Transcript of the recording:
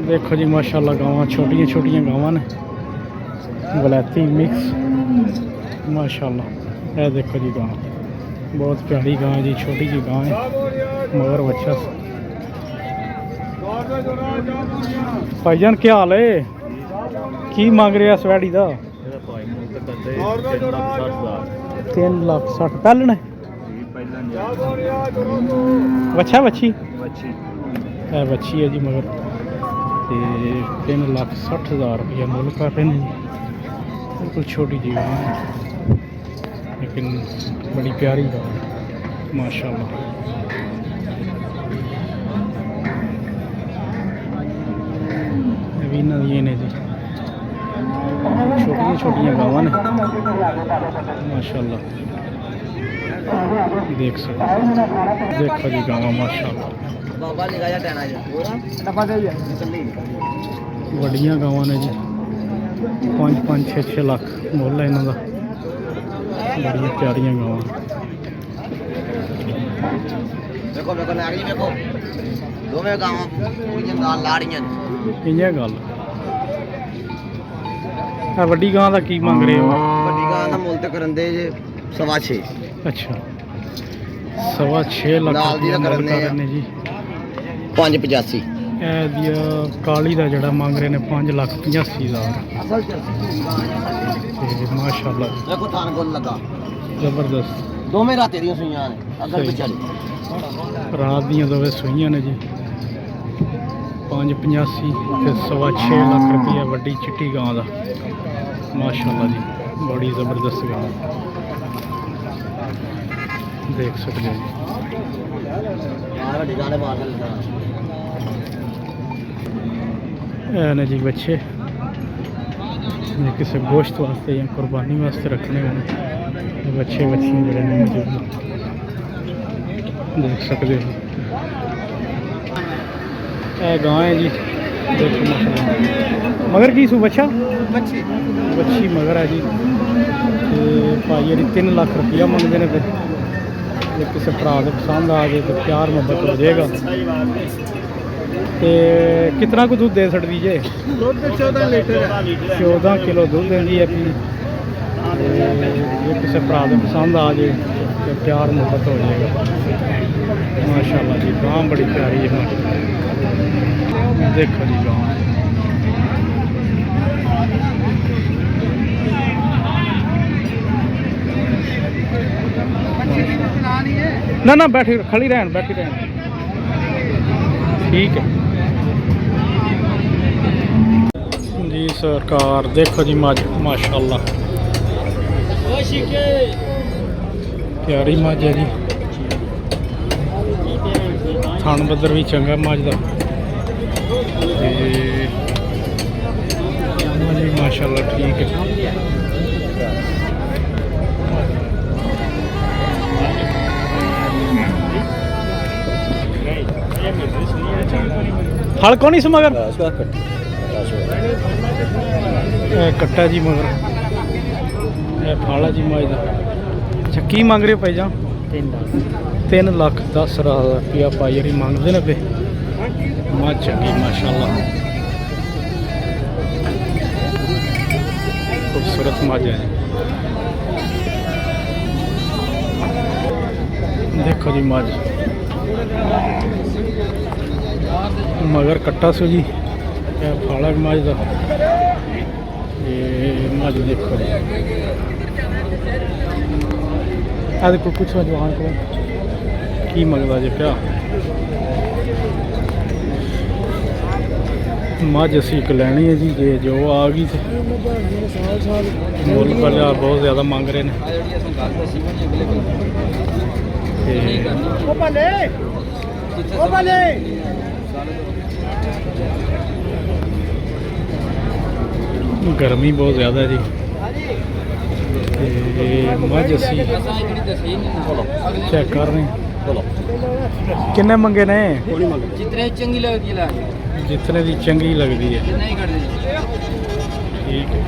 देखो जी माशाल्लाह गावां छोटियां छोटियां गावां ने वलैती मिक्स माशाल्लाह। ये देखो जी गां बहुत प्यारी गां है जी, छोटी जी गां है मगर बच्चा। भाईजान क्या हाल है, की मांग रहे इस वैड़ी का? 3,60,000 पहले ने बच्चा बच्ची है बच्ची है जी मगर 3,60,000 रुपया मुल कर रहे हैं। बिल्कुल छोटी जी गां है लेकिन बड़ी प्यारी गां है माशाल्लाह। भी नदियाँ ने जी छोटिया छोटिया गावां ने माशाल्लाह। देख सकते देखो जी गावां माशाल्लाह वड्डियां गावां ने जी 5-5, 6-6 लाख मुल है इन्हों का। बड़िया प्यारियां गावां इ'यां गल है। वड्डी गां का की मंग रहे हो? वड्डी गां दा मुल ते करन दे जे 6.5। अच्छा 6.5 लाख करने जी 5.85। काली का जड़ा मंग रहे ने 5,85,000 माशाल्लाह। देखो थान गोल लगा जबरदस्त दोवें राते दी सुइयां ने अगर पिछड़ी रात दी दोवें सुइयां ने जी 5.85 ते 6.25 लाख रुपया वड्डी चिट्टी गां का माशाल्लाह जी। बड़ी जबरदस्त गां देख सकते हैं जी। जी बच्चे किसी गोश्त वास्ते या कुर्बानी वास्ते रखने होने बच्चे बच्चियां जोड़े मौजूद देख सकते हो। यह गां है जी देखो माशाल्लाह। मगर की सू बच्चा बच्ची मगर है जी भाई 3 लाख रुपया मंगते हैं। फिर जो किसी भरा को पसंद आ जाए तो प्यार मोहब्बत हो जाएगा। तो कितना को दूध दे सकती जे? 14 किलो दूध देंगी है। फिर जो किसी भरा को पसंद आ जाए तो प्यार मोहब्बत हो जाएगा माशाल्लाह जी। गां बड़ी प्यारी है देखो जी गां ना ना बैठी खड़ी रहन बैठी रहन ठीक है जी। सरकार देखो जी मझ माशाल्लाह प्यारी मझ है जी। थान बदर भी चंगा मझ का माशाल्लाह ठीक है। फल कौन ही मगर कट्टा जी मगर फल है जी मज का। अच्छा की मंग रहे हो भाई जान? 3,10,000 रुपया पाई जी मंगते ने पे मझ चंगी माशाल्लाह खूबसूरत मझ है। देखो जी मझ मगर कट्टा सो जी फाला मझ का मझ देखो जी। कोई पूछो जवान को की मंगता जे क्या मझ असी एक लैनी है जी। जे जो आ गई तो मुल पर बहुत ज़्यादा मंग रहे हैं। गर्मी बहुत ज़्यादा है जी। मझ असी चेक कर रहे हैं किन्ने मंगे ने जितने दी चंगी लगती है ठीक है।